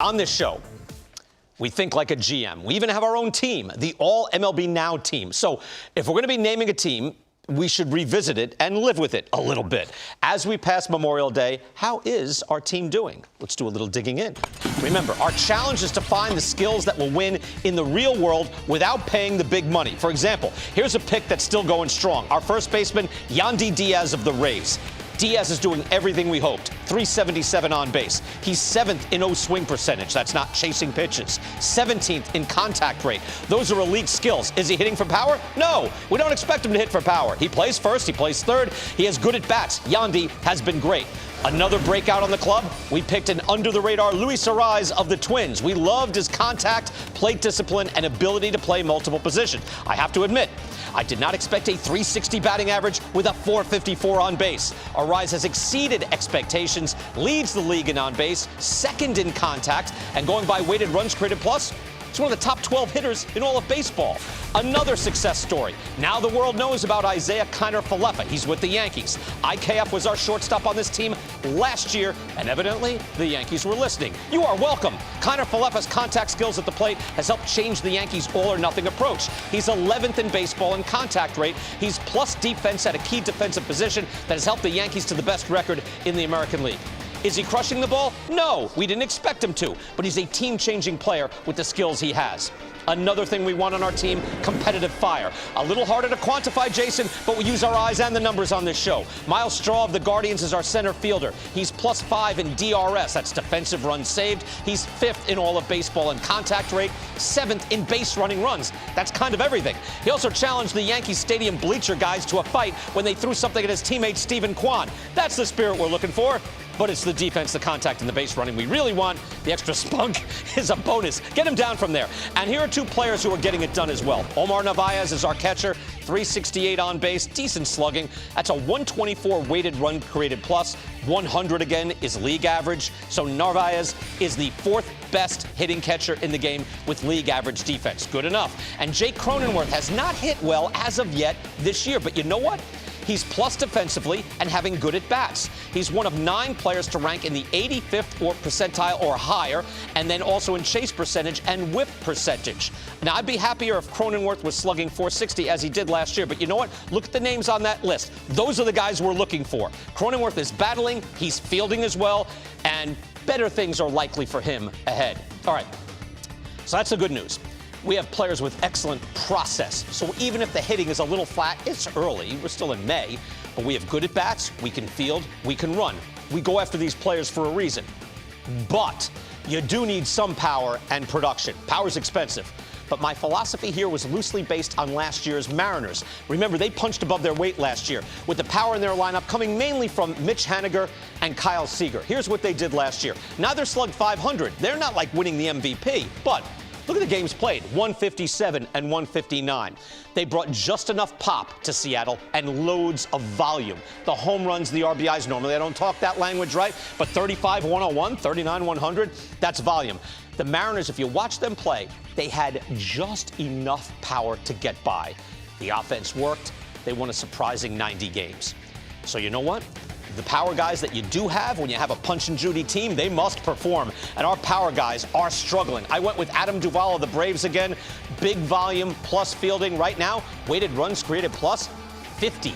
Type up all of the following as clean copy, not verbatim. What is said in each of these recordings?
On this show, we think like a GM. We even have our own team, the All-MLB Now Team. So if we're going to be naming a team, we should revisit it and live with it a little bit. As we pass Memorial Day, how is our team doing? Let's do a little digging in. Remember, our challenge is to find the skills that will win in the real world without paying the big money. For example, here's a pick that's still going strong. Our first baseman, Yandi Diaz of the Rays. Diaz is doing everything we hoped. 377 on base. He's 7th in swing percentage. That's not chasing pitches. 17th in contact rate. Those are elite skills. Is he hitting for power? No. We don't expect him to hit for power. He plays first. He plays third. He has good at bats. Yandi has been great. Another breakout on the club, we picked an under-the-radar Luis Arraez of the Twins. We loved his contact, plate discipline, and ability to play multiple positions. I have to admit, I did not expect a 360 batting average with a 454 on base. Arraez has exceeded expectations, leads the league in on base, second in contact, and going by weighted runs created plus, he's one of the top 12 hitters in all of baseball. Another success story. Now the world knows about Isiah Kiner-Falefa. He's with the Yankees. IKF was our shortstop on this team last year, and evidently the Yankees were listening. You are welcome. Kiner-Falefa's contact skills at the plate has helped change the Yankees' all-or-nothing approach. He's 11th in baseball in contact rate. He's plus defense at a key defensive position that has helped the Yankees to the best record in the American League. Is he crushing the ball? No, we didn't expect him to, but he's a team-changing player with the skills he has. Another thing we want on our team, competitive fire. A little harder to quantify, Jason, but we use our eyes and the numbers on this show. Miles Straw of the Guardians is our center fielder. He's +5 in DRS, that's defensive runs saved. He's 5th in all of baseball in contact rate, 7th in base running runs. That's kind of everything. He also challenged the Yankees Stadium bleacher guys to a fight when they threw something at his teammate Stephen Kwan. That's the spirit we're looking for. But it's the defense, the contact, and the base running we really want. The extra spunk is a bonus. Get him down from there. And here are two players who are getting it done as well. Omar Nevaez is our catcher, 368 on base, decent slugging. That's a 124 weighted run created plus. 100 again is league average. So Nevaez is the 4th best hitting catcher in the game with league average defense. Good enough. And Jake Cronenworth has not hit well as of yet this year. But you know what? He's plus defensively and having good at bats. He's one of 9 players to rank in the 85th or percentile or higher, and then also in chase percentage and whip percentage. Now, I'd be happier if Cronenworth was slugging 460 as he did last year, but you know what? Look at the names on that list. Those are the guys we're looking for. Cronenworth is battling, he's fielding as well, and better things are likely for him ahead. All right, so that's the good news. We have players with excellent process. So even if the hitting is a little flat, it's early. We're still in May. But we have good at bats. We can field. We can run. We go after these players for a reason. But you do need some power and production. Power's expensive. But my philosophy here was loosely based on last year's Mariners. Remember, they punched above their weight last year, with the power in their lineup coming mainly from Mitch Haniger and Kyle Seager. Here's what they did last year. Neither slugged 500. They're not like winning the MVP, but look at the games played, 157 and 159. They brought just enough pop to Seattle and loads of volume. The home runs, the RBIs, normally I don't talk that language, right? But 35-101, 39-100, that's volume. The Mariners, if you watch them play, they had just enough power to get by. The offense worked. They won a surprising 90 games. So you know what? The power guys that you do have, when you have a punch-and-Judy team, they must perform. And our power guys are struggling. I went with Adam Duvall of the Braves again. Big volume plus fielding right now. Weighted runs created plus 50.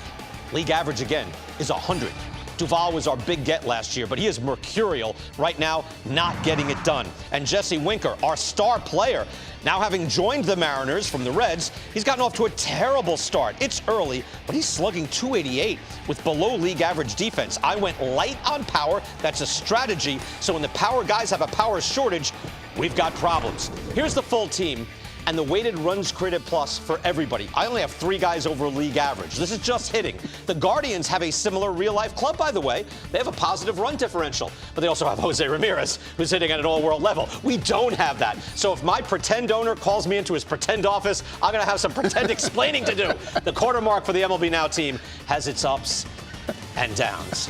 League average again is 100. Duvall was our big get last year, but he is mercurial right now, not getting it done. And Jesse Winker, our star player, now having joined the Mariners from the Reds, he's gotten off to a terrible start. It's early, but he's slugging 288 with below league average defense. I went light on power. That's a strategy. So when the power guys have a power shortage, we've got problems. Here's the full team and the weighted runs created plus for everybody. I only have 3 guys over league average. This is just hitting. The Guardians have a similar real-life club, by the way. They have a positive run differential, but they also have Jose Ramirez, who's hitting at an all-world level. We don't have that. So if my pretend owner calls me into his pretend office, I'm going to have some pretend explaining to do. The quarter mark for the MLB Now team has its ups and downs.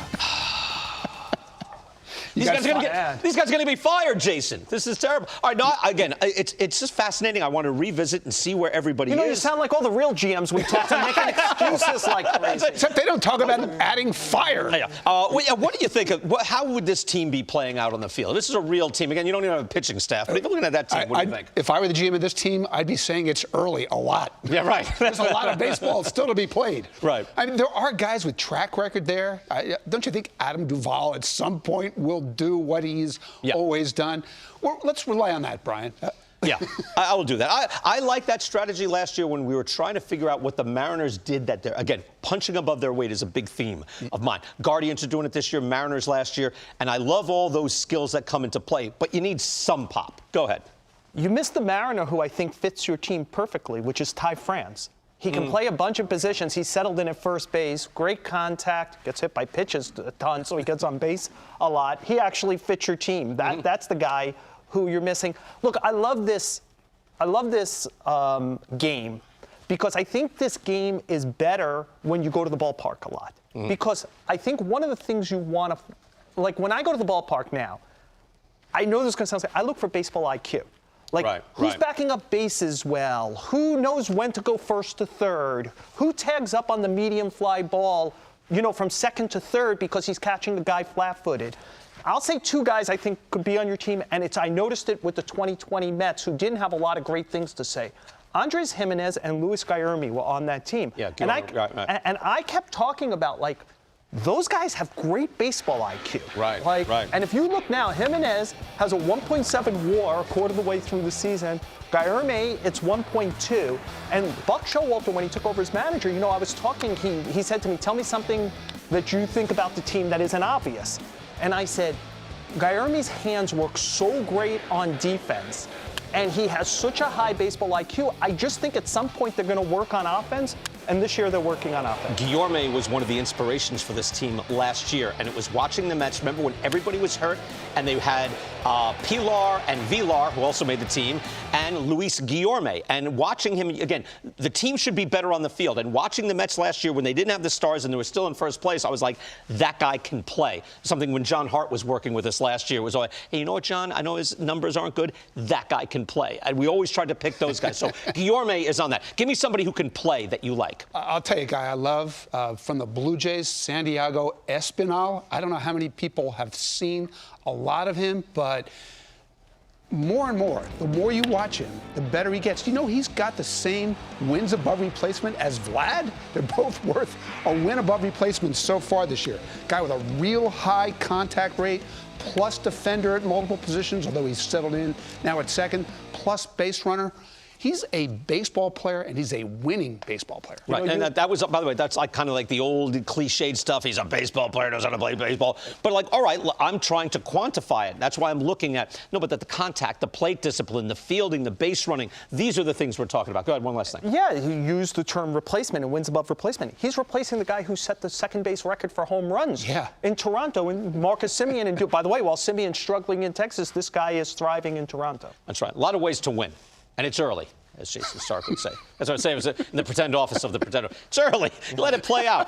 These guys are going to be fired, Jason. This is terrible. All right, no, again, it's just fascinating. I want to revisit and see where everybody is. You sound like all the real GMs we talk to making excuses like crazy. Except they don't talk about adding fire. Yeah. What do you think how would this team be playing out on the field? This is a real team. Again, you don't even have a pitching staff, but if you're looking at that team, what do you think? If I were the GM of this team, I'd be saying it's early a lot. Yeah, right. There's a lot of baseball still to be played. Right. I mean, there are guys with track record there. Don't you think Adam Duvall at some point will do what he's always done? Well, let's rely on that, Brian. Yeah, I will do that. I like that strategy last year when we were trying to figure out what the Mariners did that they're, again, punching above their weight is a big theme of mine. Guardians are doing it this year, Mariners last year, and I love all those skills that come into play, but you need some pop. Go ahead. You missed the Mariner who I think fits your team perfectly, which is Ty France. He can play a bunch of positions. He's settled in at first base, great contact, gets hit by pitches a ton, so he gets on base a lot. He actually fits your team. That's the guy who you're missing. Look, I love this game because I think this game is better when you go to the ballpark a lot. Because I think one of the things you want to, like when I go to the ballpark now, I know this is going to sound like I look for baseball IQ. Like, who's backing up bases well? Who knows when to go first to third? Who tags up on the medium fly ball, from second to third because he's catching the guy flat-footed? I'll say two guys I think could be on your team, and I noticed it with the 2020 Mets, who didn't have a lot of great things to say. Andres Jimenez and Luis Guillermo were on that team. Yeah, and I kept talking about, those guys have great baseball IQ. Right. And if you look now, Jimenez has a 1.7 WAR a quarter of the way through the season. Guillermo, it's 1.2. And Buck Showalter, when he took over as manager, I was talking, he said to me, tell me something that you think about the team that isn't obvious. And I said, Guillermo's hands work so great on defense, and he has such a high baseball IQ. I just think at some point they're going to work on offense, and this year they're working on offense. Guillermo was one of the inspirations for this team last year, and it was watching the Mets. Remember when everybody was hurt, and they had Pilar and Vilar, who also made the team, and Luis Guillermo. And watching him, again, the team should be better on the field. And watching the Mets last year when they didn't have the stars and they were still in first place, I was like, that guy can play. Something when John Hart was working with us last year was always, hey, you know what, John? I know his numbers aren't good. That guy can play. And we always tried to pick those guys. So Guillermo is on that. Give me somebody who can play that you like. I'll tell you a guy I love from the Blue Jays, Santiago Espinal. I don't know how many people have seen a lot of him, but more and more, the more you watch him, the better he gets. He's got the same wins above replacement as Vlad. They're both worth a win above replacement so far this year. Guy with a real high contact rate, plus defender at multiple positions, although he's settled in now at second, plus base runner. He's a baseball player, and he's a winning baseball player. Right, and that was, by the way, that's kind of like the old cliched stuff. He's a baseball player, knows how to play baseball. But all right, I'm trying to quantify it. That's why I'm looking at, but the contact, the plate discipline, the fielding, the base running, these are the things we're talking about. Go ahead, one last thing. Yeah, he used the term replacement and wins above replacement. He's replacing the guy who set the second base record for home runs in Toronto, and Marcus Semien. And by the way, while Semien's struggling in Texas, this guy is thriving in Toronto. That's right. A lot of ways to win. And it's early, as Jason Stark would say. That's what I'm saying. It was in the pretend office of the pretender. It's early. Let it play out.